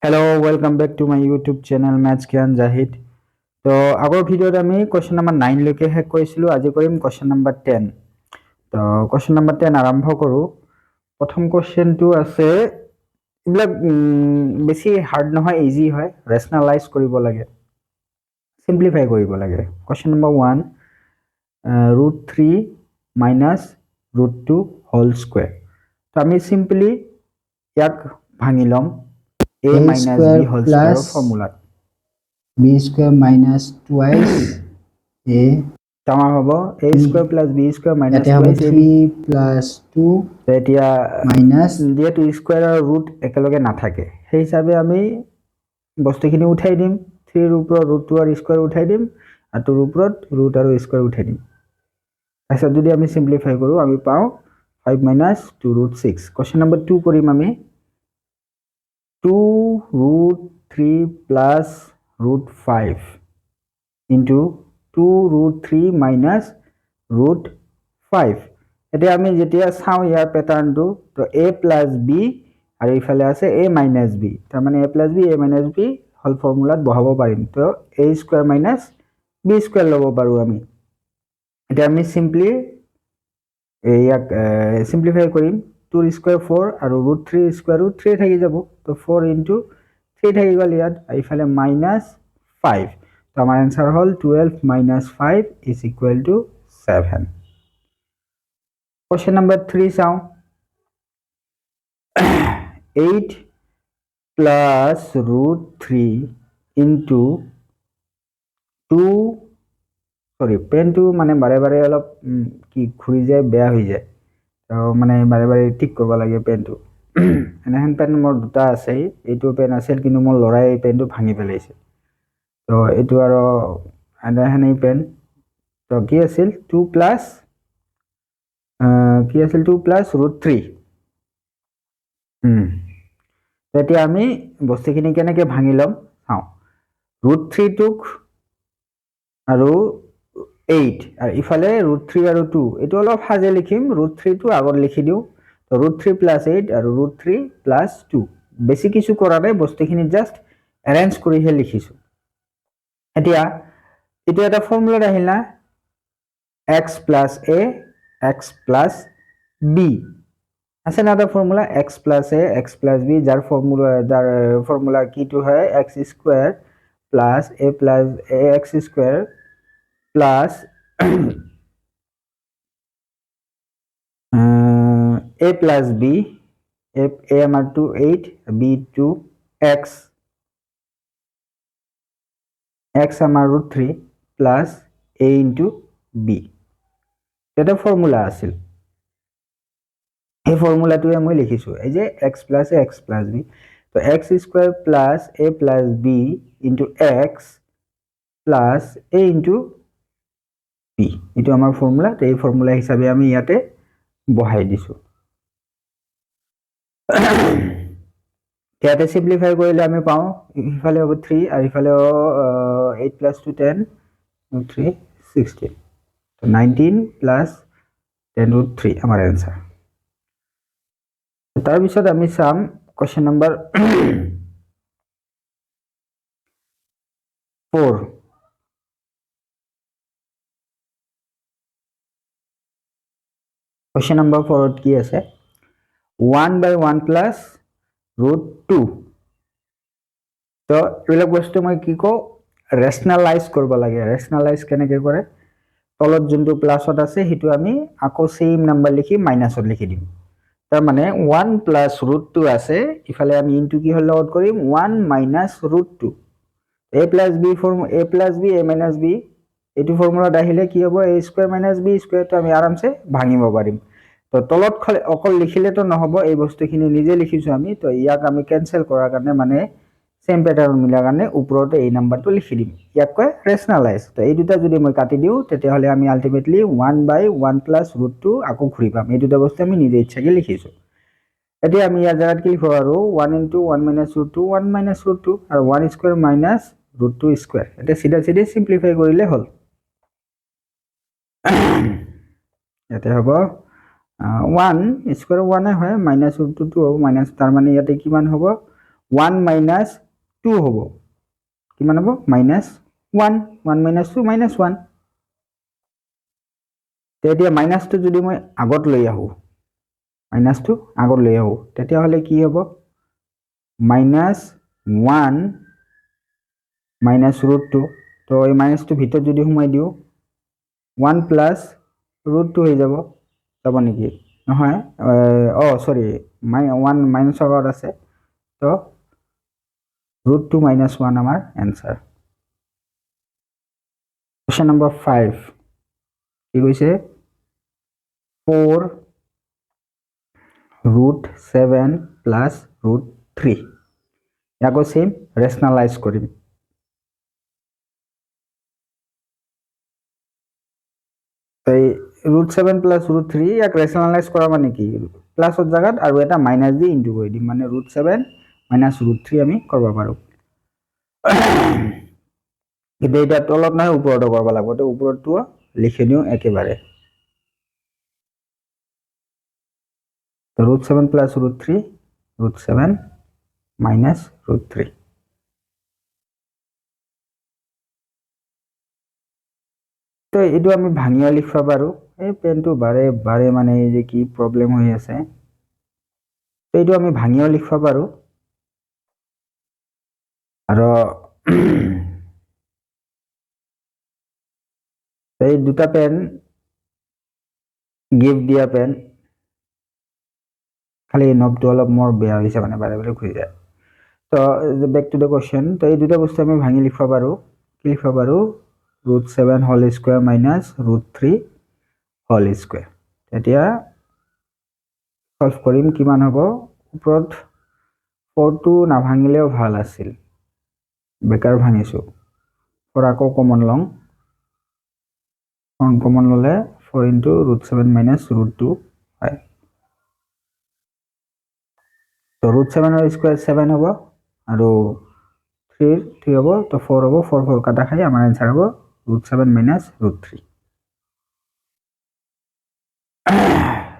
Hello, welcome back to my YouTube channel Maths Gyan Zahid. তো আগৰ ভিডিঅ'ত আমি কোৱেশ্চন নম্বৰ 9 লৈকে শেষ কৰিছিলো। আজি কৰিম কোৱেশ্চন নম্বৰ 10। তো কোৱেশ্চন নম্বৰ 10 আৰম্ভ কৰো। প্ৰথম কোৱেশ্চনটো আছে ইবিলাক বেছি হাৰ্ড নহয়, ইজি হয়। ৰেশনালাইজ কৰিব লাগে, সিম্পলিফাই কৰিব লাগে। Question number 1 √3 minus √2 whole square। তো আমি সিম্পলি ইয়াক ভাঙি লম a minus b whole square formula b square minus twice a tamar hobo a square plus b square minus twice 3 plus 2 etia minus je 2 square ar root ekaloge na thake সেই হিসাবে আমি বস্তুখিনি উঠাই দিম 3 এর উপর √2 আর স্কয়ার উঠাই দিম আর 2 এর উপর √ আর স্কয়ার উঠাই দিম। আচ্ছা যদি আমি সিম্পলিফাই কৰো আমি পাও 5 - 2 √6। কোশ্চেন নাম্বার 2 করিম আমি 2 √3 plus √5 into 2 √3 minus √5। এটা আমি যেতিয়া চাও ইয়াৰ প্যাটার্নটো তো a plus b আর এইফালে আছে a minus b, তার মানে a plus b a minus b whole ফর্মুলাত বহাব পাৰিম। তো a square minus b square লব পাৰো আমি। এটা আমি সিম্পলি ইয়াক সিম্পলিফাই কৰিম 2 স্কয়ার 4 আর √3 স্কয়ারও 3 থাকি যাব। তো 4 into 3 থাকি গল ইয়াত, এইফালে -5। তো আমার आंसर হল 12 - 5 = 7। क्वेश्चन नंबर 3 চাও 8 plus √3 into 2 সরি পেনটো মানে বারে বারে অলপ কি ঘুরি যায় বেয়া হৈ যায়, তো মানে বারে বারে ঠিক কৰিব লাগে পেনটো। এনেহেন পেন মোৰ দুটা আছে, এইটো পেন আছিল কিন্তু মোৰ লৰাই এই পেনটো ভাঙি পেলাইছে। তো এইটো আৰু এনেহেন এই পেন। তো কি আছিল 2 প্লাস কি আছিল 2 প্লাস √3। এতিয়া আমি বস্তুখিনি কেনেকৈ ভাঙি লম চাও। √3 টুক আৰু 8 আৰ ইফালে √3 আৰু 2 এটো অলপ হাজে লিখিম, √3 টো আগত লিখি দিও। তো √3 + 8 আৰু √3 + 2 বেছি কিছু কৰা নাই, বস্তুখিনি জাস্ট অ্যাৰেঞ্জ কৰিহে লিখিছো। এতিয়া এটা এটা ফর্মুলা আহিল না x + a x + b আছে না এটা formula x + a x + b যার ফর্মুলা কিটো হয় x² + a + ax² plus a plus b, a আমার 2 8 b 2 x x আমার √3 plus a into b এটা ফর্মুলা আছিল। এই ফৰ্মুলাটোৱে মই লিখিছো এই যে x plus a x plus b। তো x² plus a plus b into x plus a into b এটো আমাৰ ফৰ্মুলা। তো এই ফৰ্মুলা হিসাবে আমি ইয়াতে বহাই দিছো। ইয়াতে সিম্পলিফাই কৰিলে আমি পাও ইফালে হ'ব 3 আর ইফালে 8 + 2 10 3 16। তো 19 + 10 √3 আমার आंसर। তার পিছত আমি চাম কোশ্চেন নাম্বার 4। কোশ্চেন নাম্বার 4 কি আছে 1/1 plus √2। তো এইবিলাক বস্তু মই কি কও ৰেশনালাইজ কৰিব লাগে। ৰেশনালাইজ কেনেকৈ কৰে তলত যোনটো প্লাসত আছে হেতু আমি আকৌ সেম নাম্বার লিখি মাইনাসত লিখি দিম। তার মানে 1 plus √2 আছে, ইফালে আমি ইনটু কি হল লগত কৰিম 1 minus √2। a plus b form a plus b a minus b এটো ফর্মুলাত আহিলে কি হ'ব a square minus b square. তো আমি আরামসে ভাঙিব পাৰিম। তো তলত অকল লিখিলে তো নহব, এই বস্তুখিনি নিজে লিখিছো আমি। তো ইয়াক আমি ক্যান্সেল কৰাৰ কাৰণে মানে সেম প্যাটাৰ্ন মিলাৰ কাৰণে ওপৰতে এই নাম্বাৰটো লিখি দিম, ইয়াক কয় ৰেশনালাইজ। তো এই দুটা যদি মই কাটি দিও তেতিয়া হলে আমি আলটিমেটলি 1/1 plus √2 আকৌ ঘুৰি পাম। এই দুটা বস্তু আমি নিজে ইচ্ছাকে লিখিছো। এতিয়া আমি ইয়াৰ জায়গাত কি লিখব আৰু 1 into 1 minus √2 1 minus √2 আৰু 1 square minus √2 square। এটা সিধা সিধি সিম্পলিফাই কৰিলে হল। ইয়াতে হ'ব 1 square 1 হয় minus √2 হ'ব মাইনাস, তার মানে ইয়াতে কিমান হ'ব 1 minus 2 হ'ব কিমান হ'ব minus 1 1 minus 2 minus 1 তেতিয়া মাইনাসটো যদি মই আগত লৈ আহো মাইনাসটো আগত লৈ আহো তেতিয়া হলে কি হ'ব minus 1 minus root 2 তো এই মাইনাসটো ভিতৰত যদি সোমাই দিও 1 plus root 2 হৈ যাব যাব নেকি নহয় সৰি 1 minus আগত আছে তো root 2 minus 1 আমাৰ answer question number 5 কি কৈছে 4 root 7 plus root 3 ইয়াকো সেম ৰেশনালাইজ কৰিম তাই root 7 plus root 3 ইয়াক ৰেশনালাইজ কৰা মানে কি প্লাসৰ জায়গাত আৰু এটা মাইনাস দি ইনটু কৰি দিম মানে root 7 minus root 3 আমি কৰিব পাৰো কিন্তু এটা তলত নাই ওপৰত কৰিব লাগিব তো ওপৰটো লিখি দিও একেবাৰে তো root 7 plus root 3 root 7 minus root 3 তো এটো আমি ভাঙিয়া লিখবা পাৰো এই পেনটো বাৰে বাৰে মানে এই যে কি প্ৰবলেম হৈ আছে তো এটো আমি ভাঙিয়া লিখবা পাৰো আৰু এই দুটা পেন গিফট দিয়া পেন খালি নবটো অলপ মোৰ বেয়া হৈছে মানে বাৰে বাৰে ঘূৰি যায় তো ব্যাক টু দ্য কোশ্চেন তো এই দুটা বস্তু আমি ভাঙি লিখবা পাৰো কি লিখবা পাৰো root 7 whole square minus root 3 whole square এতিয়া সলভ কৰিম কিমান হ'ব ওপৰত 4 টো না ভাঙিলেও ভাল আছিল বেকাৰ ভাঙিছো 4 আকৌ কমন লং কমন ললে 4 into root 7 minus root 2 হয় তো root 7 এর স্কয়ার 7 হ'ব আৰু 3 3 হ'ব তো 4 হ'ব 4 4 কাটা খাই আমাৰ आंसर হ'ব root 7 minus root 3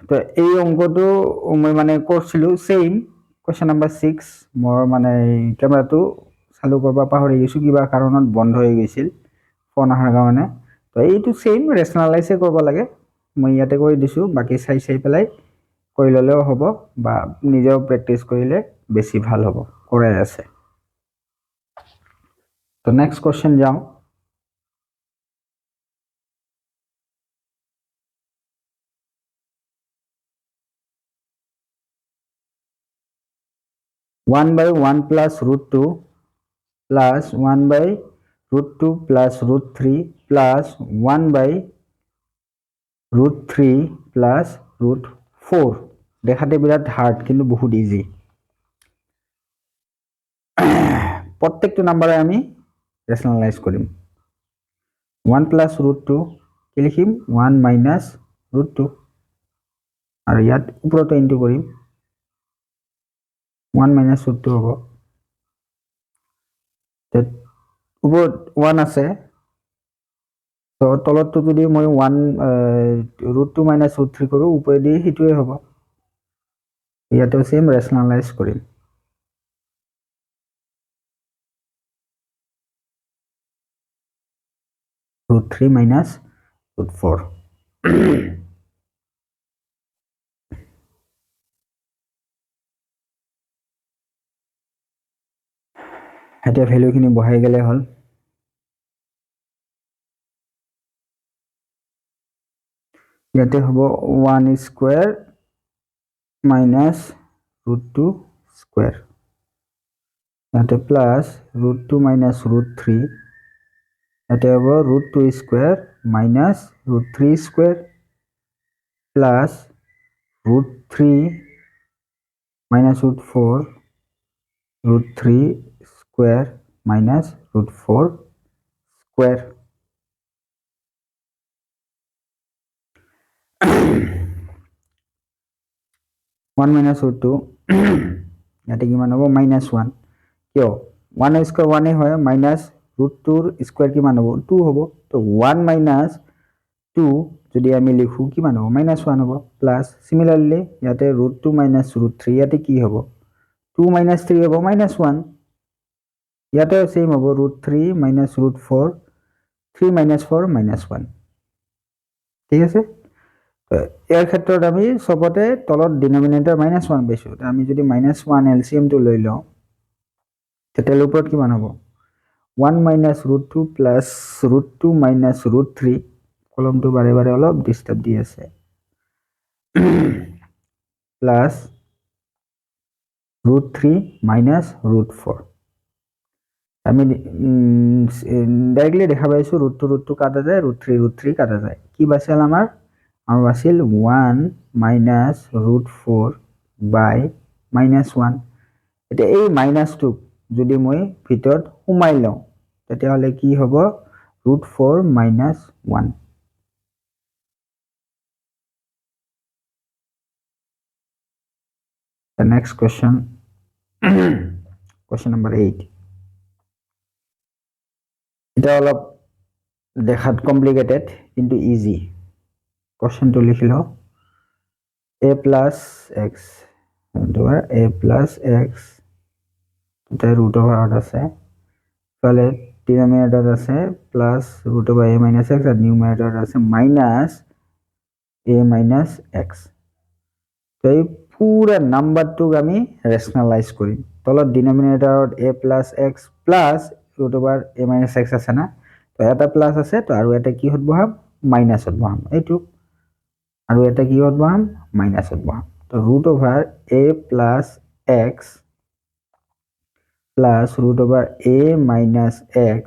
তো এই অঙ্কটো মই মানে করছিলো সেম কোশ্চেন নাম্বার 6 মোর মানে ক্যামেরাটো চালু করবা পাহৰি গৈছো কিবা কাৰণত বন্ধ হৈ গৈছিল ফোন আহাৰ কাৰণে তো এইটো সেম ৰেশনালাইজ কৰিব লাগে মই ইয়াতে কৰি দিছো বাকি চাই চাই পেলাই কৰি ললেও হ'ব বা নিজেও প্ৰেক্টিস কৰিলে বেছি ভাল হ'ব কৰাই আছে তো নেক্সট কোশ্চেন যাও 1 by 1 plus root 2 plus 1 by root 2 plus root 3 plus 1 by root 3 plus root 4 দেখাতে বিরাট হার্ড কিন্তু বহুত ইজি প্রত্যেকটা নাম্বারে আমি রেশনালাইজ করিম 1 plus root 2 কি লিখিম 1 minus root 2 আর ইয়াত উপরতে ইনটু করিম 1 minus root 2 হ'ব উপৰত 1 আছে তো তলতটো যদি মই 1 root 2 minus root 3 কৰো উপৰেদি হিটোৱে হ'ব ইয়াতেও সেম ৰেশনালাইজ কৰিম root 3 minus root 4 এতিয়া ভ্যালুখিনি বহাই গেলে হল ইয়াতে হ'ব 1 স্কয়ার minus root 2 square ইয়াতে plus root 2 minus root 3 ইয়াতে হ'ব root 2 square minus root 3 square plus root 3 minus root 4 root 3 square minus root 4 square 1 minus root 2 ইয়াতে কিমান হ'ব minus 1 কিয় 1 স্কয়ার 1 এ হয় minus root 2 স্কয়ার কিমান হ'ব 2 হ'ব তো 1 minus 2 যদি আমি লিখো কিমান হ'ব minus 1 হ'ব প্লাস সিমিলারলি ইয়াতে root 2 minus root 3 ইয়াতে কি হ'ব 2 minus 3 হ'ব minus 1 ইয়াতে সেম হ'ব √3 minus √4 3 minus 4 minus 1 ঠিক আছে ইয়াৰ ক্ষেত্ৰত আমি সবতে তলত ডিনোমিনেটৰ -1 পাইছো আমি যদি -1 এলসিএম টো লৈ লওঁ তেতিয়ালে ওপৰত কিমান হ'ব 1 minus √2 plus √2 minus √3 কলমটো বাৰে বাৰে অলপ ডিস্টার্ব দি আছে plus √3 minus √4 আমি ডাইরেক্টলি দেখা পাইছো √2 কাটা যায় √3 কাটা যায় কি বাছিল আমার বাছিল 1 minus √4 by -1 এটা এই মাইনাসটো যদি মই ভিতৰত সোমাই লওঁ তেতিয়াহলে কি হ'ব √4 minus 1 the next question question number 8 এটা অলপ দেখাত কমপ্লিকেটেড কিন্তু ইজি কোশ্চেনটো লিখি লও a plus x a plus x এটা root over out আছে তাহলে ডিনোমিনেটর আছে plus root over a minus x আর নিউমারেটর আছে মাইনাস a minus x তো এই পুরা নাম্বারটুক আমি রেশনালাইজ করি তলত ডিনোমিনেটরত a plus x plus root over a minus x আছে না তো এটা প্লাস আছে তো আৰু এটা কি হত বহাম মাইনাসত বহাম এইটু আৰু এটা কি হত বহাম মাইনাসত বহাম তো root over a plus x plus root over a minus x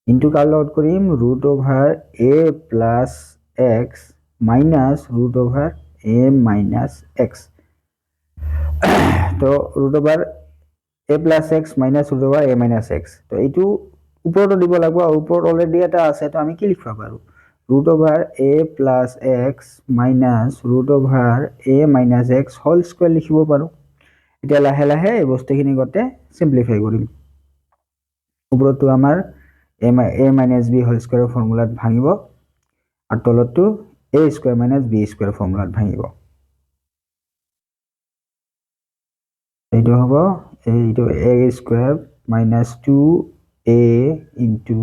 into কার লগত করিম root over a plus x minus root over a minus x তো root over a plus x minus root over a minus x তো এইটু উপরটো দিব লাগব আর উপর already এটা আছে তো আমি কি লিখবা পারো root over a plus x minus root over a minus x whole square লিখিব পারো এটা লাহে লাহে এই বস্তুখিনি গতে সিম্পলিফাই কৰিম উপৰটো আমাৰ a minus b whole square ফৰ্মুলাত ভাঙিব আৰু তলতটো a square minus b square ফৰ্মুলাত ভাঙিব এইটো হ'ব এইটো a square minus 2a into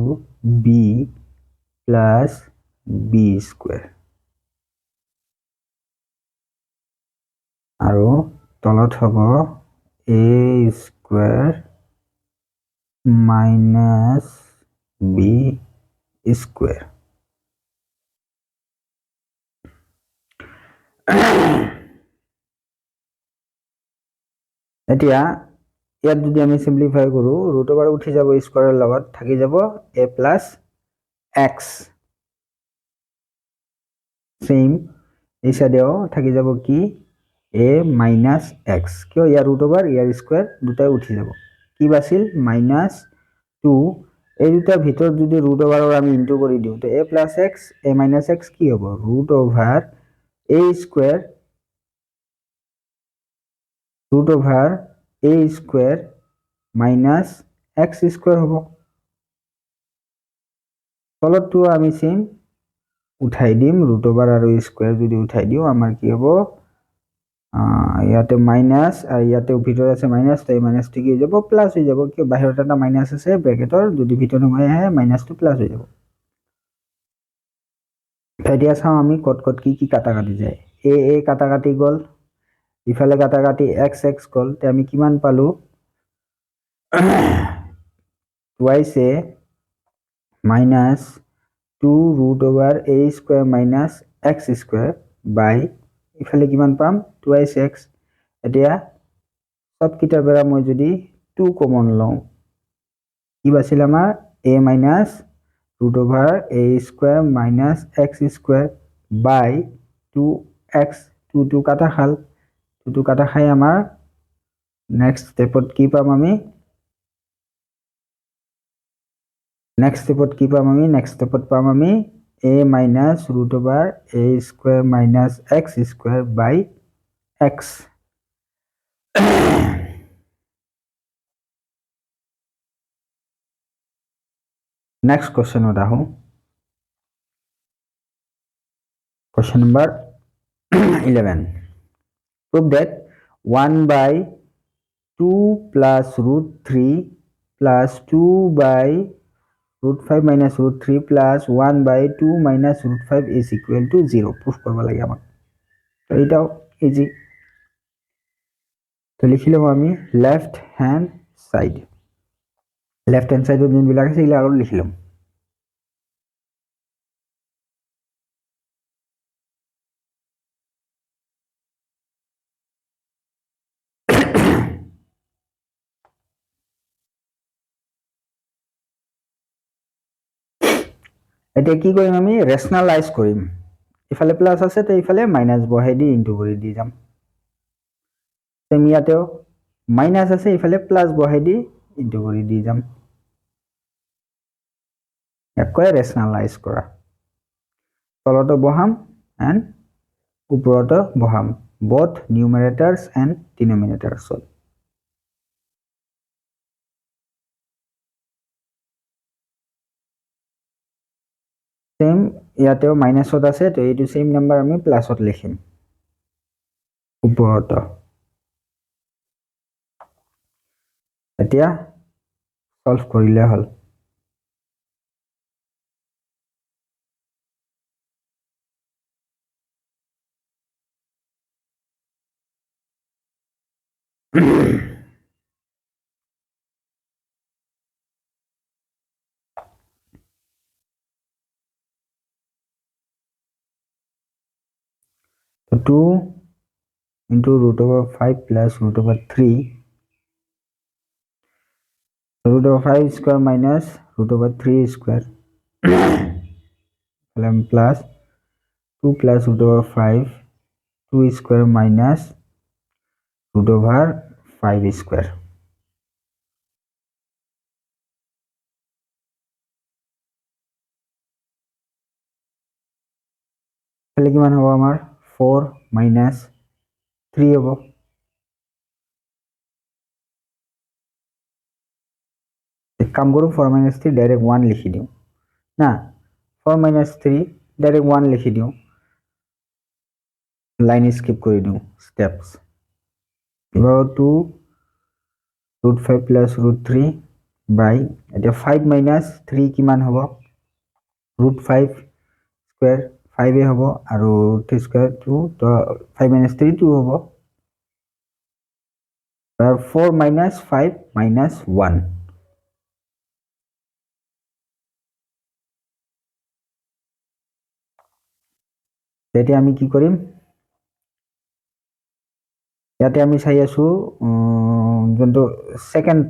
b plus b square আৰু তলত হ'ব a square minus b square এতিয়া ইয়াত যদি আমি সিম্পলিফাই কৰো ৰুট ওভাৰ উঠি যাব স্কয়াৰৰ লগত থাকি যাব a plus x সেম এই সাইডেও থাকি যাব কি a minus x কিয় ইয়াৰ ৰুট ওভাৰ ইয়াৰ স্কয়াৰ দুটাই উঠি যাব কি বাছিল -2 এই দুটা ভিতৰত যদি ৰুট ওভাৰৰ আমি ইনটু কৰি দিও তো a plus x a minus x কি হ'ব root over a square root over a square minus x square হ'ব তলতটো আমি সেম উঠাই দিম root over আৰু স্কয়াৰ যদি উঠাই দিও আমাৰ কি হ'ব ইয়াতে মাইনাস আর ইয়াতে ভিতর আছে মাইনাস তাই মাইনাসটো কি হৈ যাব প্লাস হৈ যাব কি বাহিৰত এটা মাইনাস আছে ব্ৰ্যাকেটৰ যদি ভিতর সোমাই আহে মাইনাসটো প্লাস হৈ যাব এতিয়া চাও আমি কত কত কি কাটা কাটি যায় a কাটা কাটি গল ইফালে কাটা কাটি x x গল তে আমি কিমান পালো twice a minus 2 root over a square minus x square by ইফালে কিমান পাম twice x এতিয়া সব কিটাৰ পৰা মই যদি 2 কমন লওঁ কি বাছিল আমাৰ a minus root over a square minus x square by 2x 2 কাটা খাল 2 কাটা খাই আমাৰ নেক্সট স্টেপত কি পাম আমি নেক্সট স্টেপত পাম আমি a minus root over a square minus x square by x next question ত আহো question number 11 prove that 1 by 2 plus root 3 plus 2 by root 5 minus root 3 plus 1 by 2 minus root 5 is equal to 0 proof করব লাগে আমাক তো এটাও easy তো লিখিলাম আমি left hand side যোনবিলাক আছে এইবিলাক আৰু লিখিলাম এতিয়া কি কৰিম আমি ৰেশনালাইজ কৰিম ইফালে প্লাস আছে তো ইফালে মাইনাস বহাই দি ইনটু কৰি দি যাম সেম ইয়াতেও মাইনাস আছে ইফালে প্লাস বহাই দি ইনটু কৰি দি যাম এককৈ ৰেশনালাইজ কৰা তলতো বহাম এন্ড ওপৰতো বহাম both numerators and denominators same ইয়াতেও মাইনাসত আছে তো এইটো সেম নাম্বার আমি প্লাসত লিখিম ওপৰত এতিয়া সলভ কৰিলে হল So 2 into root over 5 plus root over 3 root over 5 square minus root over 3 square plus 2 plus root over 5 2 square minus root over 5 square তাহলে কিমান হ'ব আমাৰ 4 minus 3 হ'ব এক কাম কৰো 4 minus 3 ডাইরেক্ট 1 লিখি দিও না 4 minus 3 ডাইরেক্ট 1 লিখি দিও লাইন স্কিপ কৰি দিও স্টেপস এবাৰ 2 root 5 plus root 3 by এতিয়া 5 minus 3 কিমান হ'ব root 5 square 5 এ হ'ব আৰু root 3 square 2 তো 5 minus 3 2 হ'ব তাৰ 4 minus 5 minus 1 তেতিয়া আমি কি কৰিম ইয়াতে আমি চাই আছো যোনটো সেকেন্ড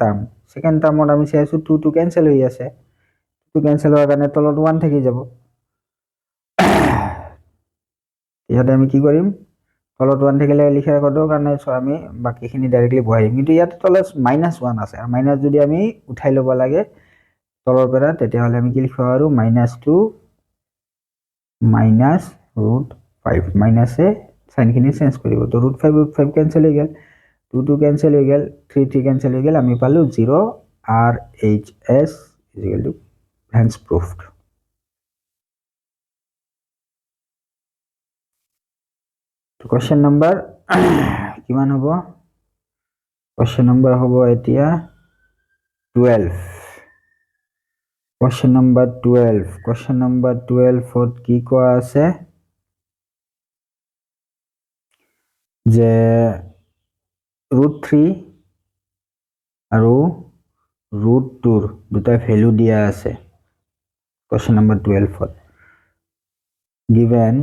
টার্মত আমি চাই আছো 2 টু ক্যান্সেল হৈ আছে 2 ক্যান্সেল হোৱাৰ কাৰণে তলত 1 থাকি যাব ইয়াতে আমি কি কৰিম তলত 1 থাকিলে লিখাৰ কথা কাৰণে আমি বাকিখিনি ডাইৰেক্টলি বহাই দিম কিন্তু ইয়াতে তলত -1 আছে আৰু মাইনাস যদি আমি উঠাই ল'ব লাগে তলৰ পৰা তেতিয়া হলে আমি কি লিখিব পাৰো -2 minus root 5 minus এ সাইনখিনি চেঞ্জ কৰিব তো root 5 ক্যান্সেল হৈ গেল 2 ক্যান্সেল হৈ গেল 3 ক্যান্সেল হৈ গেল আমি পালো 0 RHS hence proved তো কোশ্চেন নাম্বার কিমান হ'ব কোশ্চেন নাম্বার হ'ব এতিয়া 12 কোশ্চেন নাম্বার 12 ফত কি কোৱা আছে যে √3 আৰু √2 দুটা ভ্যালু দিয়া আছে question number 12 ফত given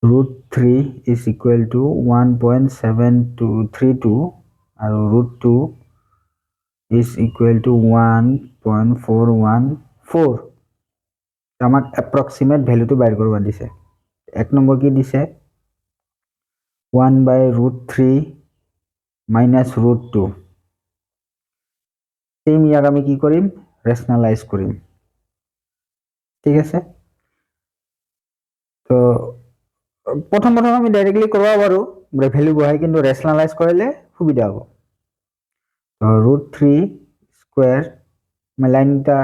√3 is equal to 1.7232 আৰু √2 is equal to 1.414 আমাক approximate ভ্যালুটো বাইৰ কৰিব দিছে এক নম্বৰ কি দিছে 1/√3 minus √2 সেম ইয়াক আমি কি কৰিম ৰেশনালাইজ কৰিম ঠিক আছে তো প্ৰথম আমি ডাইৰেক্টলি কৰিব পাৰো ভ্যালু বহাই কিন্তু ৰেশনালাইজ কৰিলে সুবিধা হ'ব তো √3 স্কয়াৰ মই লাইনটা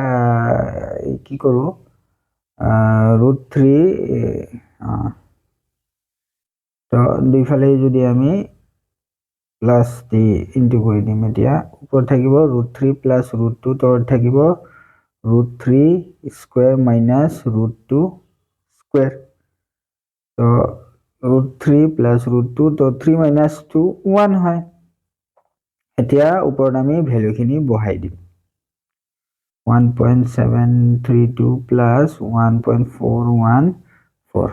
কি কৰো √3 তো দুইফালে যদি আমি প্লাস দি ইনটু কৰি দিম এতিয়া ওপৰত থাকিব √3 প্লাস √2 তলত থাকিব √3 স্কয়ার মাইনাস √2 স্কয়ার তো √3 প্লাস √2 তো 3 মাইনাস 2 1 হয় এতিয়া ওপৰত আমি ভ্যালুখিনি বহাই দিম 1.732 প্লাস 1.414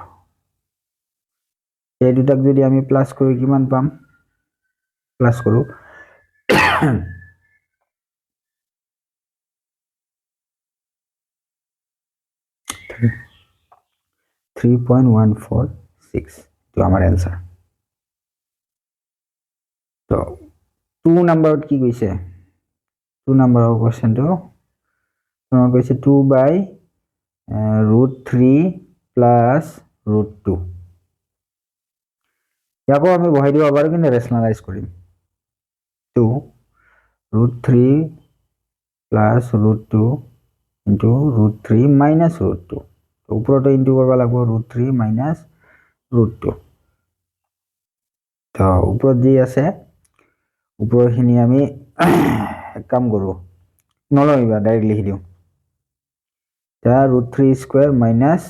এই দুটাক যদি আমি প্লাস করি কিমান পাম প্লাস কৰো 3.146 তো আমাৰ এনসাৰ তো 2 নম্বৰত কি কৈছে 2 নম্বৰৰ কোৱেশ্চনটো তোমাক কৈছে 2 বাই √3 প্লাস √2 ইয়াকো আমি বহাই দিব পাৰো কিন্তু ৰেশনালাইজ কৰিম 2 √3 প্লাস √2 ইনটু √3 মাইনাস √2 তো ওপৰতে ইনটু কৰিব লাগিব √3 মাইনাস √2 তো ওপৰত যি আছে ওপৰখিনি আমি কাম কৰো নলইবা ডাইৰেক্ট লিখি দিও তা √3 স্কয়াৰ মাইনাস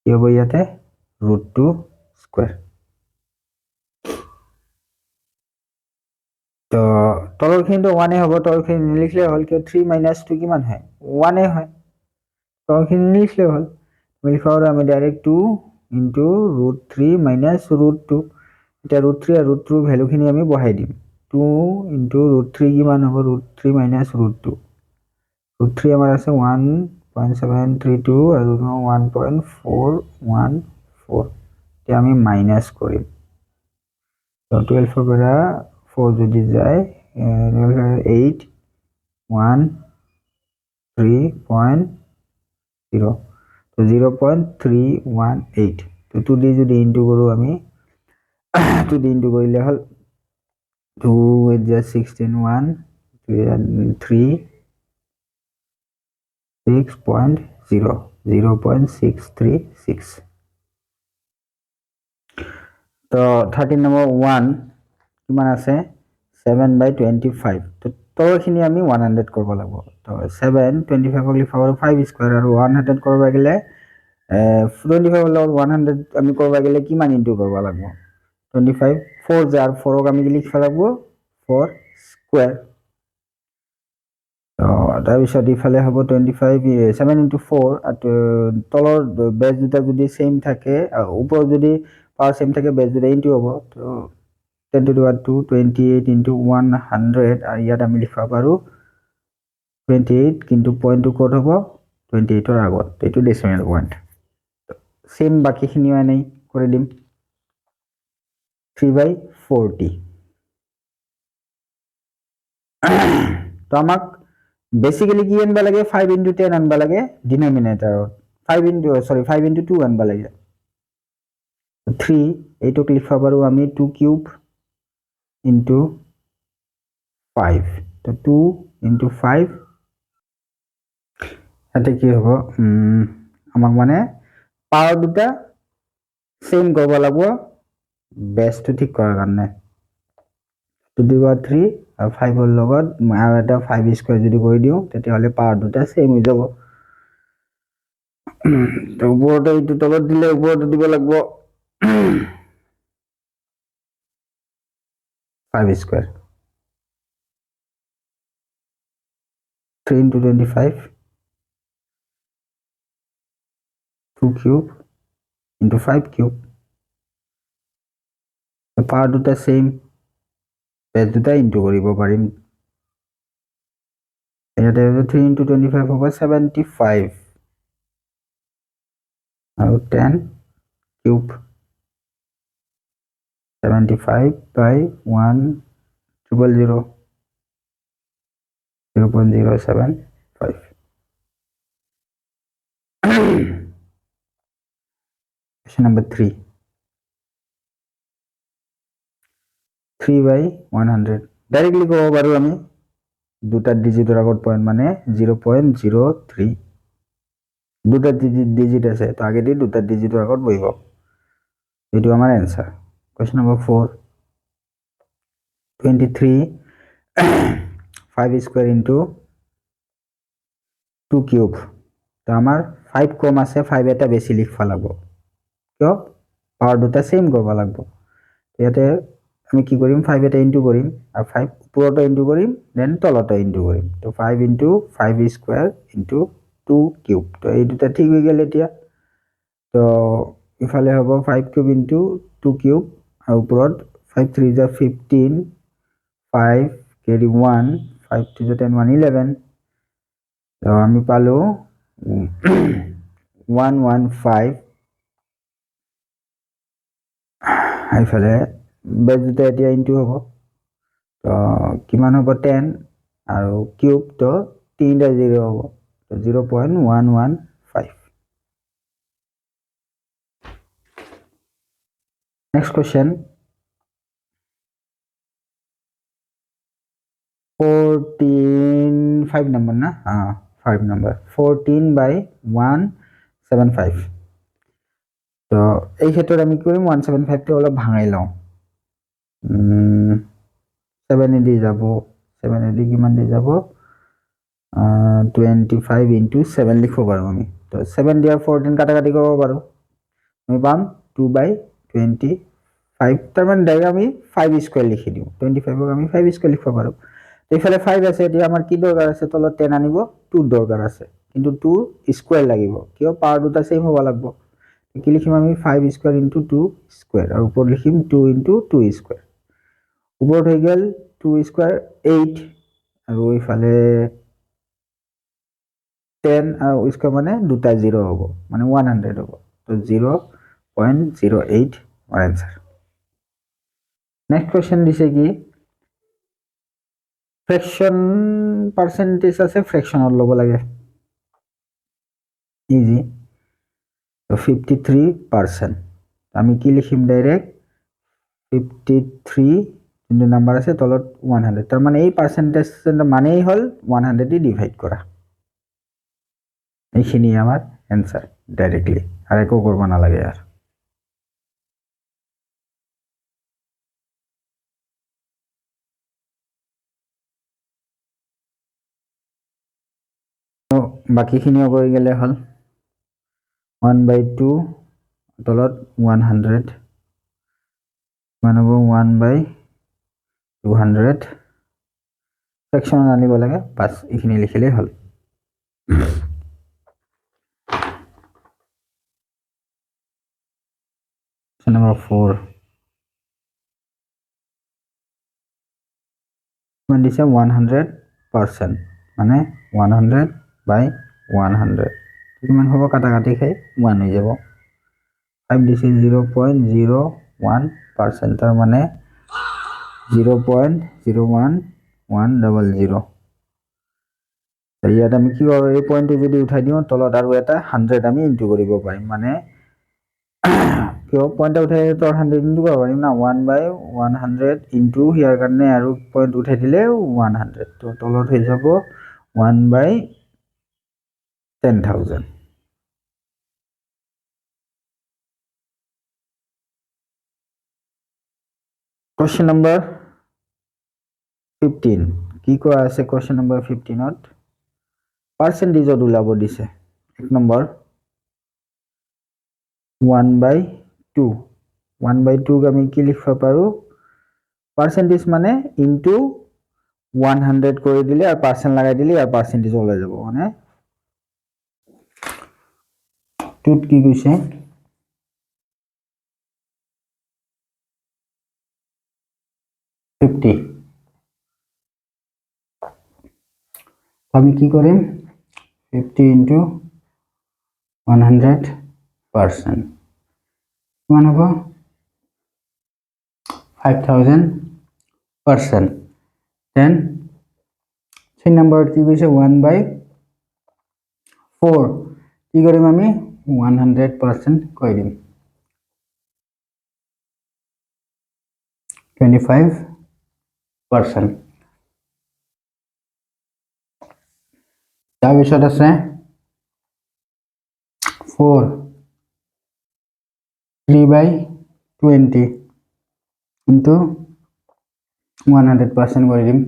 কি হ'ব ইয়াতে √2 স্কয়াৰ তো তলৰখিনিটো 1 হ'ব তলৰখিনি নিলিখলে হ'ল কি 3 মাইনাস 2 কিমান হয় 1 হয় তলৰখিনি নিলিখলে হ'ল লিখাৰ আমি ডাইৰেক্ট 2 ইনটু √3 মাইনাস √2 এটা √3 আৰু √2 ভ্যালুখিনি আমি বহাই দিম 2 ইনটু √3 কিমান হ'ব √3 মাইনাস √2 √3 আমাৰ আছে 1.732 আৰু 1.414 এতিয়া আমি মাইনাস কৰিম তো 12 এৰ পৰা 4 যদি যায় 8 1 3.0 তো 0.318 তো 2 দি যদি ইনটু কৰো আমি 2 দি ইনটু কৰিলে হল 2 with just 16 1 3 6.0 0.636 তো 13 number 1 কিমান আছে 7/25 তো তলৰখিনি আমি 100 কৰিব লাগিব তো 7 25 ক লিখা হ'ব 5 স্কয়াৰ আৰু 100 কৰিব গলে 25 লগত 100 আমি কৰিব গলে কিমান ইনটু কৰিব লাগিব 25 4 জাৰ 4 ক আমি লিখা লাগিব 4 স্কয়াৰ তো তাৰ পিছত ইফালে হ'ব 25 7 into 4 তলৰ বেজ দুটা যদি সেম থাকে ওপৰত যদি পাৱাৰ সেম থাকে বেজ দুটা ইনটু হ'ব তো 10 to the power 2 28 into 100 আর ইয়াত আমি লিখা পাৰো 28 কিন্তু পয়েন্ট টু কোড হ'ব 28 এৰ আগত এটো ডেসিমেল পয়েন্ট সেম বাকিখিনিও এনেই কৰি দিম 3/40 তো আমাক বেসিক্যালি কি আনবা লাগে 5 into 10 আনবা লাগে ডিনোমিনেটৰত 5 into 2 আনবা লাগে 3 এইটোক লিখা পাৰো আমি 2 কিউব into 5 তো 2 into 5 এটা কি হ'ব আমাক মানে পাৱাৰ দুটা সেম কৰিব লাগিব বেসটো ঠিক কৰাৰ কাৰণে 2 to the power 3 আৰু 5 ৰ লগত আৰু এটা 5 স্কয়াৰ যদি কৰি দিও তেতিয়া হলে পাৱাৰ দুটা সেম হৈ যাব তো ওপৰতে এইটো তলত দিলে ওপৰতে দিব লাগিব 5 square 3 into 25 2 cube into 5 cube power দুটা সেম বেস দুটা ইনটু কৰিব পাৰিম ইয়াতে 3 into 25 হ'ব 75 আৰু 10 cube 75 by 1 0.0 0.075 question number 3 3/100 directly কব পাৰো আমি দুটা ডিজিটৰ আগত পয়েন্ট মানে 0.03 দুটা ডিজিট আছে তো আগে দি দুটা ডিজিটৰ আগত বহিব এটো আমাৰ answer question number 4 23 5 square into 2 cube তো আমার 5 কম আছে 5 এটা বেশি লিখবা লাগব কিয় পাওয়ার দুটা সেম করব লাগব ইয়াতে আমি কি কৰিম 5 এটা ইনটু কৰিম আৰু 5 ওপৰটা ইনটু কৰিম দেন তলটা ইনটু কৰিম তো 5 ইনটু 5 স্কয়ার ইনটু 2 কিউব তো এই দুটা ঠিক হৈ গেল এতিয়া তো ইফালে হ'ব 5 কিউব ইনটু 2 কিউব আৰু ওপৰত 5 3 যা 15 5 carry 1 5 2 যা 10 1 11 তো আমি পালো 115 এইফালে বেজ দুটা এতিয়া ইনটু হ'ব তো কিমান হ'ব 10 আৰু কিউব তো 3টা 0 হ'ব তো 0.115 next question 14 5 number na 5 number 14 by 175 তো এই ক্ষেত্ৰত আমি কি কৰিম 175 টো অলপ ভাঙাই লওঁ 7 এদি যাব 7 এদি কিমান দি যাব 25 into 7 লিখব পাৰো আমি তো 7 দিয়াৰ 14 কাটাকাটি কৰিব পাৰো আমি পাম 2 by 25 তাৰ মানে ডাইৰেক্ট আমি 5 স্কয়াৰ লিখি দিও 25 ক আমি 5 স্কয়াৰ লিখব পাৰো এইফালে 5 আছে এতিয়া আমাৰ কি দৰকাৰ আছে তলত 10 আনিব 2 দৰকাৰ আছে কিন্তু 2 স্কয়াৰ লাগিব কিয় পাৱাৰ দুটা সেম হ'ব লাগিব কি লিখিম আমি 5 স্কয়াৰ into 2 স্কয়াৰ আৰু ওপৰত লিখিম 2 into 2 স্কয়াৰ ওপৰত হৈ গেল 2 স্কয়াৰ 8 আৰু ইফালে 10 আৰু স্কয়ার মানে দুটা 0 হ'ব মানে 100 হ'ব তো 0.08 our answer next question দিছে কি fraction percentage আছে fraction লব লাগে easy তো 53% আমি কি লিখিম ডাইরেক্ট 53 কিন্তু নাম্বার আছে তলত 100 তার মানে এই পার্সেন্টেজ মানেই হল 100 দি ডিভাইড করা এইখিনি আমার অ্যানসার ডাইরেক্টলি আর একো করব না লাগে আর তো বাকিখিনিও কৰি গেলে হল 1/2 তলত 100 মানব 1/200 ফ্ৰেকশন আনিব লাগে বাস এইখিনি লিখিলেই হল number 4 মান দিছে 100% মানে 100/100 কিমান হ'ব কাটাকাটি খাই 1 হৈ যাব 5 দিছে 0.01% তাৰ মানে 0.01100 ইয়াত আমি কি কৰো এই পইণ্টটো যদি উঠাই দিও তলত আৰু এটা 100 আমি ইনটু কৰিব পাৰিম মানে কিয় পইণ্ট উঠাই তো 100 ইনটু কৰিব পাৰিম না 1/100 ইনটু ইয়াৰ কাৰণে আৰু পইণ্ট উঠাই দিলে 100 তো তলত হৈ যাব 1/10,000 question number 15 কি কোৱা আছে question number 15 ত percentage ওলাব দিছে এক নম্বৰ 1/2 1/2 আমি কি লিখব পাৰো percentage মানে into 100 কৰি দিলে আৰু পাৰ্সেন্ট লাগাই দিলে আৰ পাৰ্সেন্টেজ ওলাই যাব মানে টুত কি কৈছে 50 আমি কি কৰিম 50 into 100% কিমান হ'ব 5000% then 3 নম্বৰ কি কৈছে 1/4 কি কৰিম আমি 100% কৰি দিম 25% তাৰপিছত আছে 4 3/20 into 100% কৰি দিম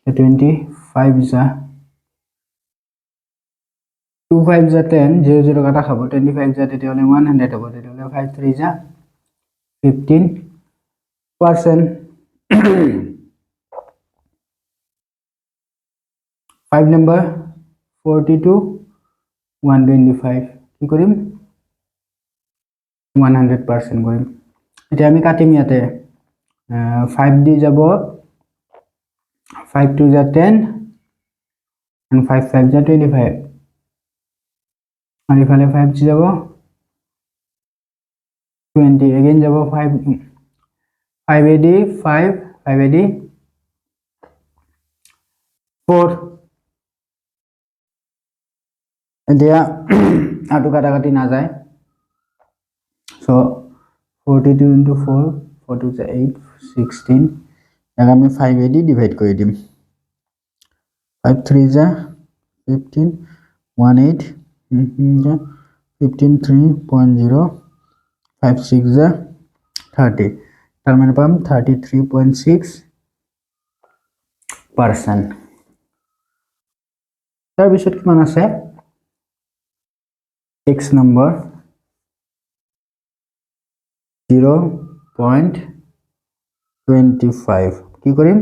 25 যা 2 5 যা 10 0 0 কাটা খাব 25 যা তেতিয়াহ'লে 100 হ'ব তেতিয়াহ'লে 5 3 যা 15% 5 number 42 125 কি কৰিম 100% কৰিম এতিয়া আমি কাটিম ইয়াতে 5 দি যাব 5 2 যা 10 and 5 5 যা 25 আৰু ইফালে 5 দি যাব 20 again যাব 5 5 AD 5 5 AD 4 এতিয়া আটো কাটা কাটি না যায় so 42 into 4 4 2 8 16 ইয়াক আমি 5 AD ডিভাইড কৰি দিম 5 3 যা 15 18 15 3.0 5 6 যা 30 তার মানে পাম 33.6% তার পিছত কিমান আছে 6 নম্বৰ 0.25 কি কৰিম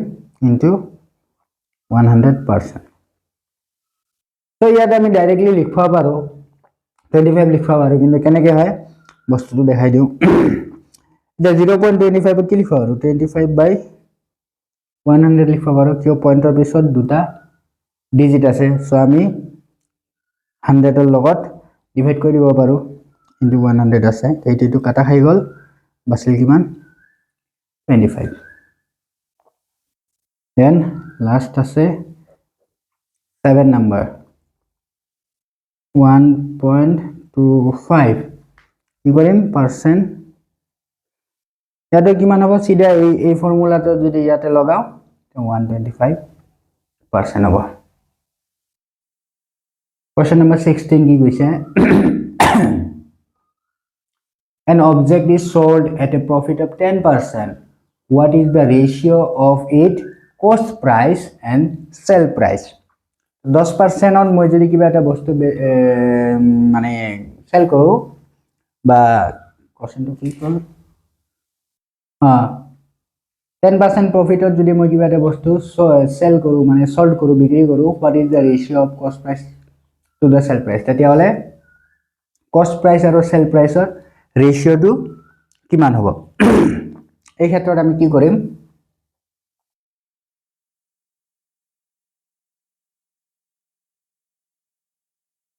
ইনটু 100% তো ইয়াত আমি ডাইৰেক্টলি লিখবা পাৰো 25 লিখবা পাৰো কিন্তু কেনেকৈ হয় বস্তুটো দেখাই দিও এটা 0.25 কি লিখবা পাৰো 25 by 100 লিখবা পাৰো কিয় পইণ্টৰ পিছত দুটা ডিজিট আছে সো আমি 100 এৰ লগত ডিভাইড কৰি দিব পাৰো ইনটু 100 আছে এইটো কাটা খাই গল বাছিল কিমান 25 দেন লাস্ট আছে 7 নাম্বার 1.25 কি কৰিম পার্সেন্ট ইয়াতে কিমান হ'ব সিধা এই ফর্মুলাটো যদি ইয়াতে লগাও 125% হ'ব question number 16 কি কৈছে an object is sold at a profit of 10% what is the ratio of its cost price and sell price 10% on মই যদি কিবা এটা বস্তু মানে সেল কৰো বা কোশ্চেনটো কি কল 10% প্ৰফিট যদি মই কিবা এটা বস্তু সেল কৰো মানে সোল্ড কৰো বিক্ৰি কৰো what is the ratio of cost price to the sell price তেতিয়াহলে cost price আৰু sell price ৰ ৰেশিওটো কিমান হ'ব এই ক্ষেত্ৰত আমি কি কৰিম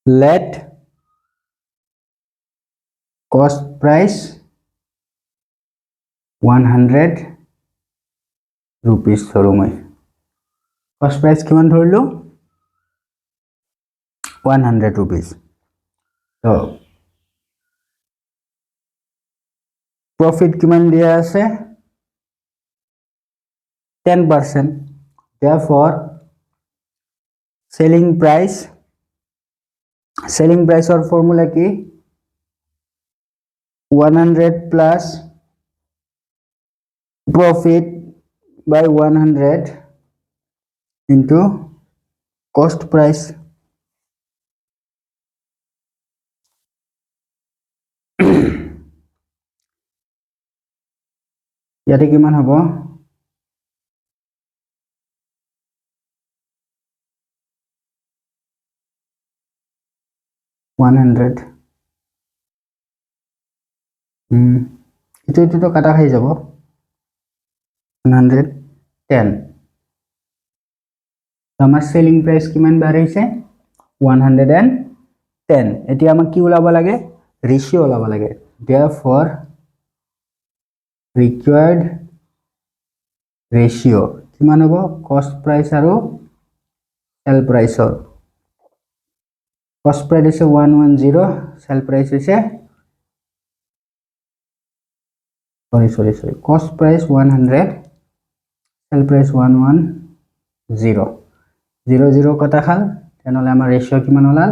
let cost price 100 rupees ধৰো মই cost price কিমান ধৰিলো 100 rupees so profit কিমান দিয়া আছে 10% therefore selling price or formula কি 100 plus profit by 100 into cost price ইয়াতে কিমান হ'ব 100 itu তো কাটা খাই যাব 110 আমাৰ সেলিং প্রাইস কিমান বাঢ়িছে 110 এতিয়া আমাক কি ওলাব লাগে রেশিও ওলাব লাগে therefore required ratio কিমান হ'ব cost price আৰু sell price ৰ cost price is 110 sell price is sorry cost price 100 sell price 110 0 0 কটা খাল তেনেহলে আমাৰ ৰেশিও কিমান ওলাল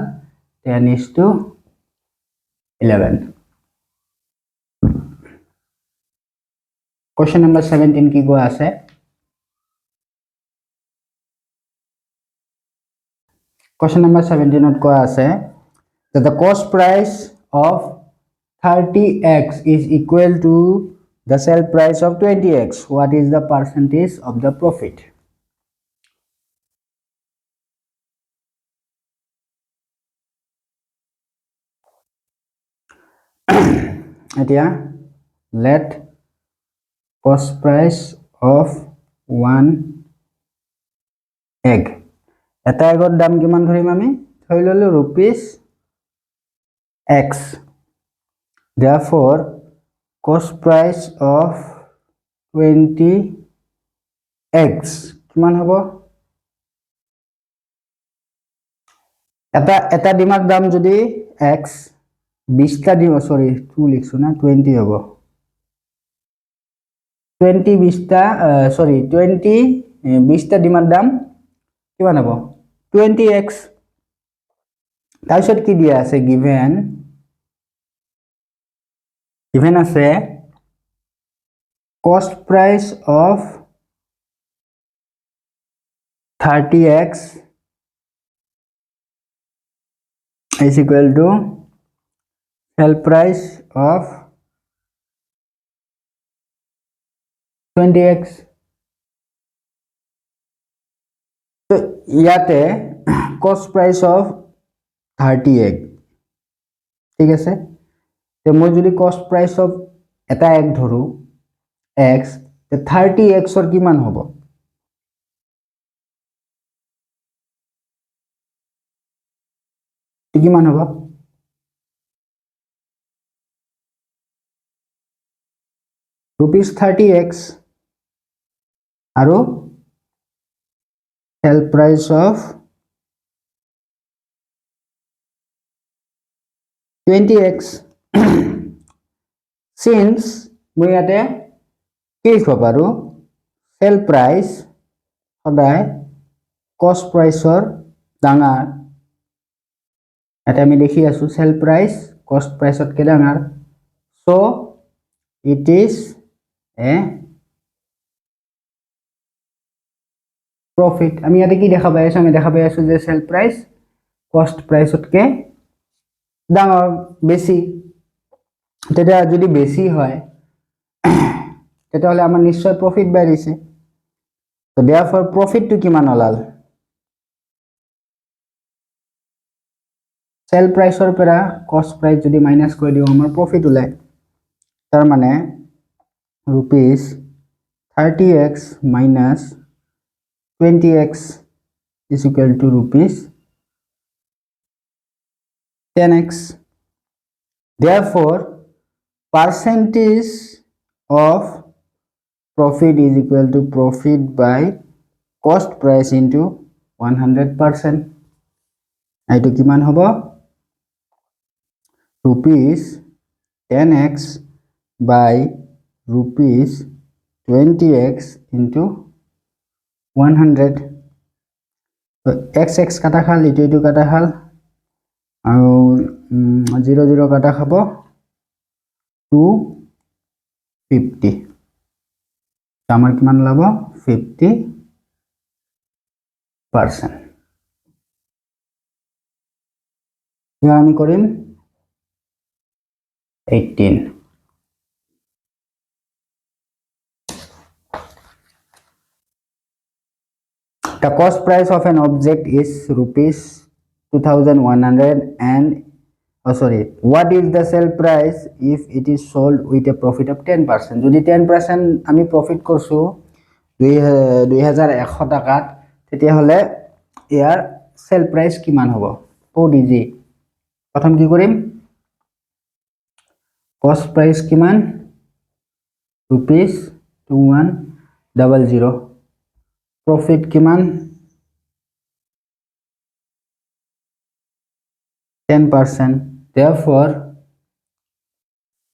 10:11 question number 17 কি কোৱা আছে Question number 17 ত কোৱা আছে that the cost price of 30x is equal to the sale price of 20x. What is the percentage of the profit? এতিয়া let cost price of one egg. এটা এগৰ দাম কিমান ধৰিম আমি ধৰি ললো rupees x. Therefore, cost price of 20x কিমান হ'ব? এটা ডিমাৰ দাম যদি x 20 টা দিম সরি 2 লিখছো না 20 হ'ব 20 20 টা সরি 20 20 টা ডিমার দাম কিমান হ'ব 20x তাৰপিছত কি দিয়া আছে given আছে cost price of 30x is equal to sale price of 20x. So ইয়াতে cost price of 30x ঠিক আছে তো মই যদি cost price of এটা এক ধৰো x তে 30x অৰ কিমান হ'ব কিমান হ'ব rupees 30x আৰু sale price of 20x since মই ইয়াতে কি লিখিব পাৰো sale price সদায় cost price অৰ ডাঙৰ এটা আমি দেখি আছো sale price cost price অতকে ডাঙৰ so it is a profit আমি ইয়াতে কি দেখা পাই আছো আমি দেখা পাই আছো যে sale price cost price অতকে ডাঙৰ বেছি তেতিয়া যদি বেছি হয় তেতিয়াহলে আমাৰ নিশ্চয় প্রফিট বাঢ়িছে তো therefore profit টু কিমান ওলাল sale price or pera cost price যদি minus করে দিও আমার profit ওলায় তার মানে rupees 30x minus 20x is equal to rupees 10x. Therefore, percentage of profit is equal to profit by cost price into 100%. এইটো কিমান হ'ব rupees 10x by rupees 20x into 100 so x কাটা খাল ইটো কাটা খাল আৰু 0 কাটা খাব 250 আমাৰ কিমান লাভ 50% ইয়াৰ আমি কৰিম 18 The cost price of an object is rupees 2100 and what is the sale price if it is sold with a profit of 10%? যদি 10% আমি profit করছো 2100 টাকাত তেতিয়া হলে ইয়াৰ sale price কিমান হ'ব বহুত ইজি প্ৰথম কি কৰিম cost price কিমান rupees 2100 profit কিমান 10% therefore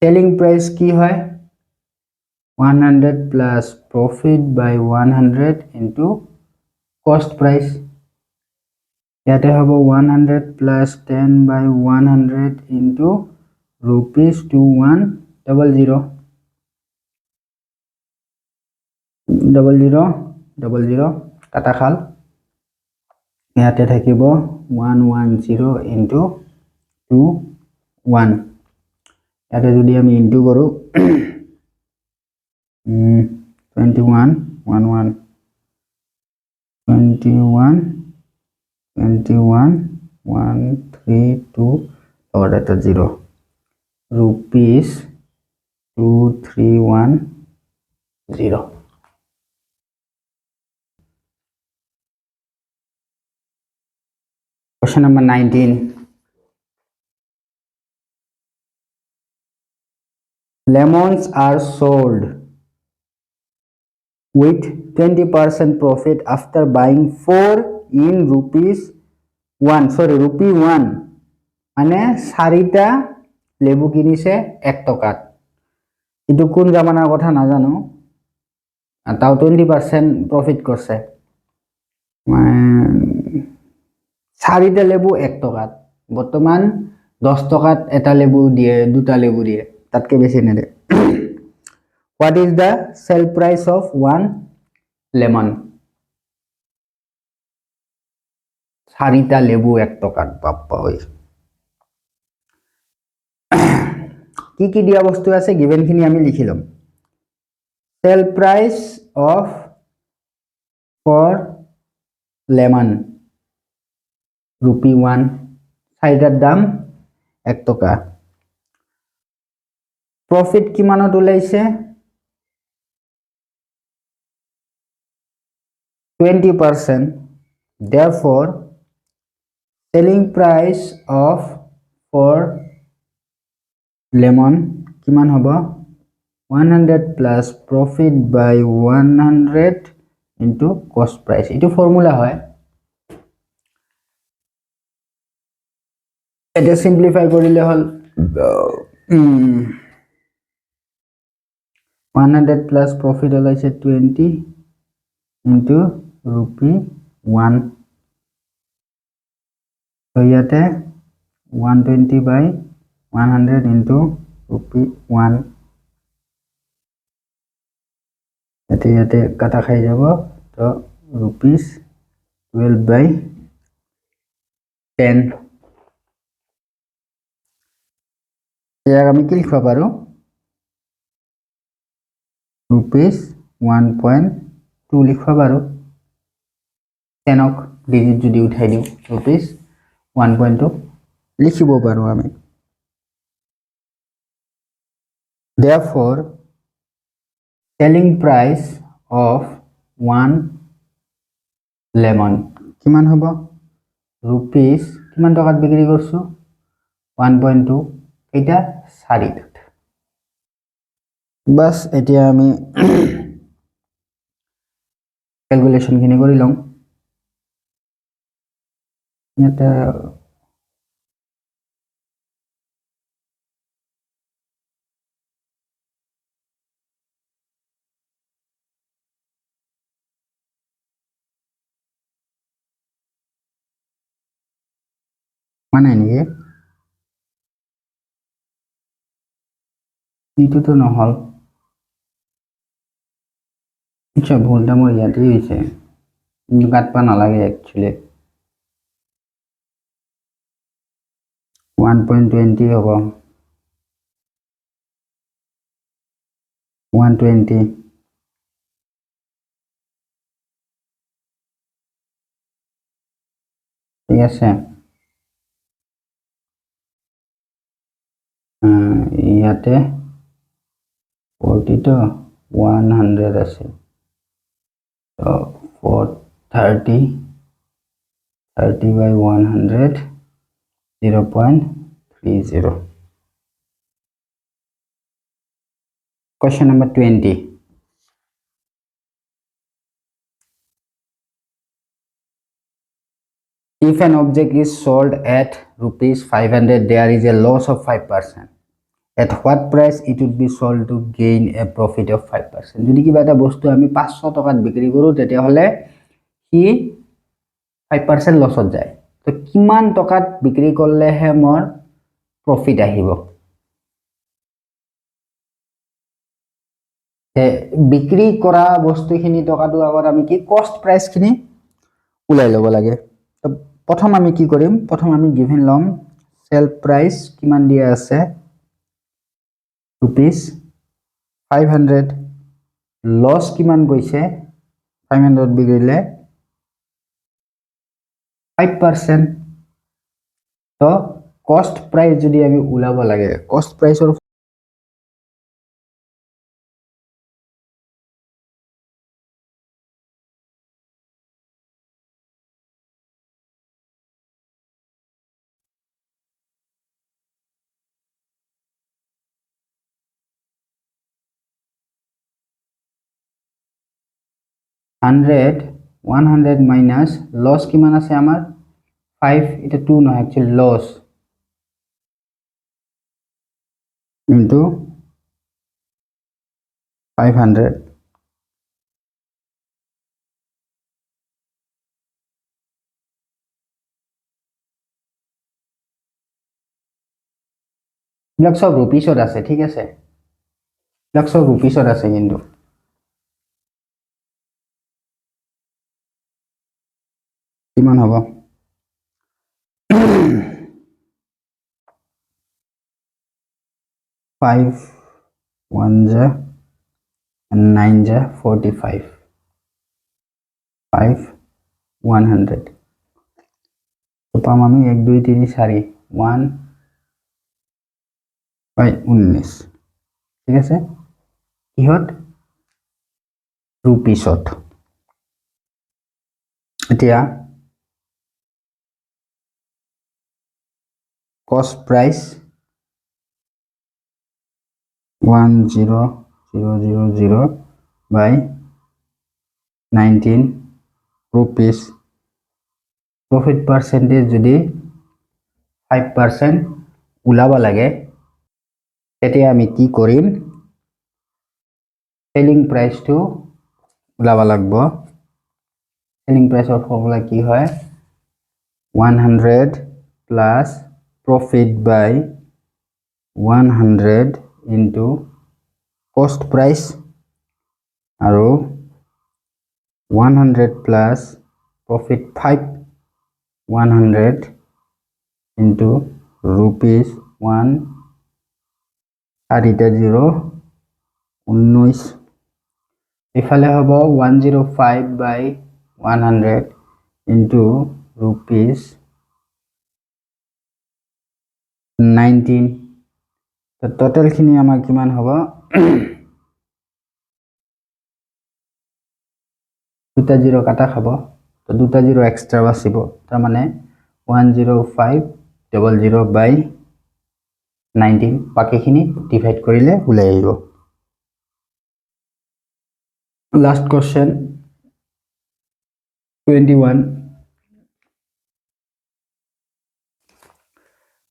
selling price কি হয় 100 plus profit by 100 into cost price ইয়াতে হ'ব 100 plus 10 by 100 into rupees 2100 00 কাটা খাল ইয়াতে থাকিব 110 into 2 1 ইয়াতে যদি আমি ইনটু কৰো 21 11 21 21 132 और এটা 0 rupees 2310 question number 19 lemons are sold with 20% profit after buying 4 in rupees 1 sorry rupee 1 মানে 4টা লেবু কিনিছে 1 টকাত এটো কোন জামানাৰ কথা নাজানো তাও 20% প্রফিট করছে মানে 4টা লেবু 1 টকাত বর্তমান 10 টকাত এটা লেবু দিয়ে দুটা লেবু দিয়ে তাতকে বেশি নেদে What is the sell price of one lemon? 4টা লেবু 1 টকাত বাপ্পা ওই কি কি দিয়া বস্তু আছে গিভেন খিনি আমি লিখিলাম sell price of for lemon rupee 1 4টার দাম 1 টকা প্রফিট কিমানত ওলাইছে 20%. Therefore, selling price of for lemon কিমান হ'ব 100 plus profit by 100 into cost price এটো ফর্মুলা হয় এটা সিম্পলিফাই কৰিলে হল 100 plus profit ওলাইছে 20 into rupee 1 so ইয়াতে 120 by 100 into rupee 1 ইয়াতে কাটা খাই যাব তো rupees 12 by 10 ইয়াক আমি কি লিখব পাৰো rupees 1.2 লিখব পাৰো 10ক ডিজিট যদি উঠাই দিও rupees 1.2 লিখিব পাৰো আমি therefore selling price of one lemon কিমান হ'ব rupees কিমান টকাত বিক্রি করছো 1.2 এটা 4 বাস এতিয়া আমি ক্যালকুলেশন খিনি কৰি লম এটা মানে নেকি এইটো তো নহল আচ্ছা ভুলটা মোৰ ইয়াতে হৈছে কাটবা নালাগে একচুয়ালি 1.20 হ'ব 120 ঠিক আছে ইয়াতে 40 তো 100 আছে so 430 30 by 100 0.30 question number 20 if an object is sold at rupees 500 there is a loss of 5%. At what price it would be sold to gain a profit of 5%? যদি কিবা এটা বস্তু আমি 500 টকাত বিক্রি কৰো তেতিয়া হলে কি 5% লছত যায় তো কিমান টকাত বিক্ৰি কৰলে হে মোৰ প্রফিট আহিব বিক্রি করা বস্তুখিনি টকাটো আগত আমি কি কষ্ট প্রাইস খিনি উলাই লব লাগে তো প্ৰথম আমি কি কৰিম প্ৰথম আমি গিভেন লম সেল প্রাইস কিমান দিয়া আছে rupees 500 লস কিমান গৈছে 500 বিগিলে 5% তো কস্ট প্রাইস যদি আমি উলাব লাগে কস্ট প্ৰাইসৰ হান্ড্রেড 100 মাইনাস লস কিমান আছে আমার 5 এটা 2 নহয় একচুয়ালি লস ইনটু 500 লাখ সব রুপিসত আছে ঠিক আছে লাখ সব রুপিসত আছে কিন্তু কিমান হ'ব 5 1 ja and 9 ja 45 5 100 তো পাম আমি 1 2 3 4 1 বাই 19 ঠিক আছে কিহত রুপিসত এতিয়া cost price 10000 by 19 rupees profit percentage যদি 5% উলাব লাগে তেতিয়া আমি কি কৰিম selling price to উলাব লাগব selling price of formula কি হয় 100 plus profit by 100 into cost price আৰু 100 plus profit 5 100 into rupees 1 চাৰিটা 0 19 ইফালে হ'ব 105 by 100 into rupees 19 তো টোটাল খিনি আমাৰ কিমান হ'ব দুটা 0 কাটা খাব তো দুটা 0 এক্সট্রা বাছিব তাৰ মানে 10500 by 19 বাকিখিনি ডিভাইড কৰিলে ওলাই আহিব লাস্ট কোশ্চেন 21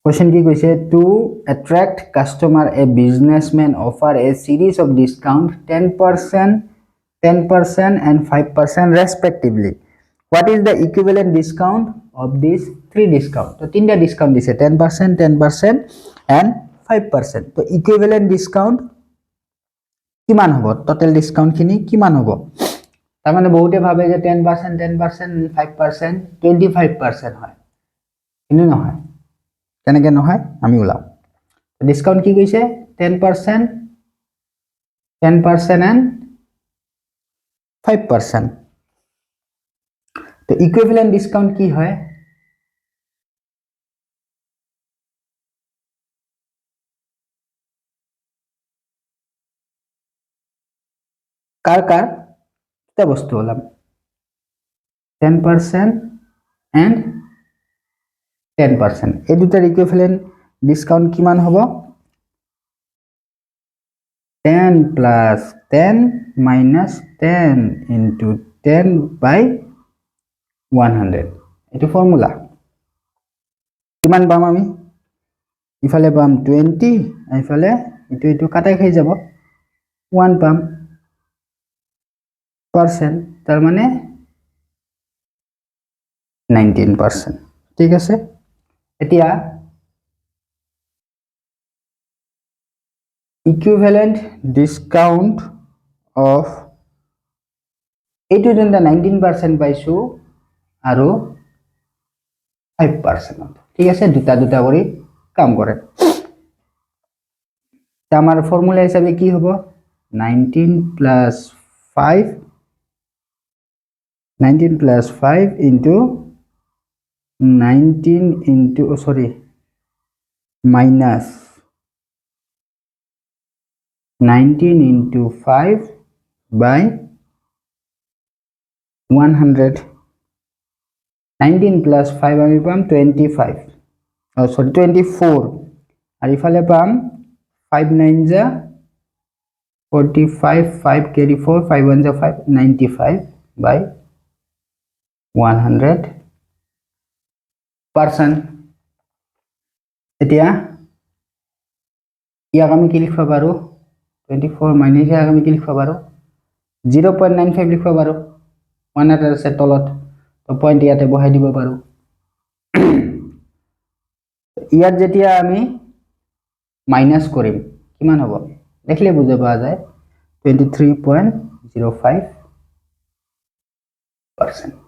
Question কি কৈছে to attract customer a businessman offer a series of discount 10% 10% and 5% respectively what is the equivalent discount of these three discount তো তিনটা discount দিছে 10% 10% and 5% তো equivalent discount কিমান হ'ব total discount খিনি কিমান হ'ব তাৰ মানে বহুতে ভাবে যে 10% 10% 5% 25% হয় কিন্তু নহয় কেনেকে নহয় আমি উলাম ডিসকাউন্ট কি কৈছে 10% 10% and 5% তো ইকুইভ্যালেন্ট ডিসকাউন্ট কি হয় কাৰ এটা বস্তু ওলাম 10% and 10% এই দুটাৰ ইকুইভ্যালেন্ট ডিসকাউন্ট কিমান হ'ব 10 plus 10 minus 10 into 10 by 100 এটো ফর্মুলা কিমান পাম আমি ইফালে পাম 20 ইফালে এটো কাটাই খাই যাব 1 পাম পার্সেন্ট তার মানে 19% ঠিক আছে এতিয়া equivalent discount of এইটো যেনটা 19% পাইছো আৰু 5%, ঠিক আছে, দুটা দুটা কৰি কাম কৰে। আমাৰ ফৰ্মুলা হিচাপে কি হ'ব 19 plus 5 into 19 into minus 19 into 5 by 100. 19 plus 5 আমি পাম 25, 24, আর ইফালে পাম 5 9 যা 45, 5 carry 4, 5 1 যা 5, 95 by 100%. এতিয়া ইয়াক আমি কি লিখব পাৰো 24 মাইনাস ইয়াক আমি কি লিখব পাৰো 0.95 লিখব পাৰো 100 আছে তলত তো পয়েন্ট ইয়াতে বহাই দিব পাৰো ইয়াত যেতিয়া আমি মাইনাস কৰিম কিমান হ'ব দেখলে বুঝা পাওয়া যায় 23.05%.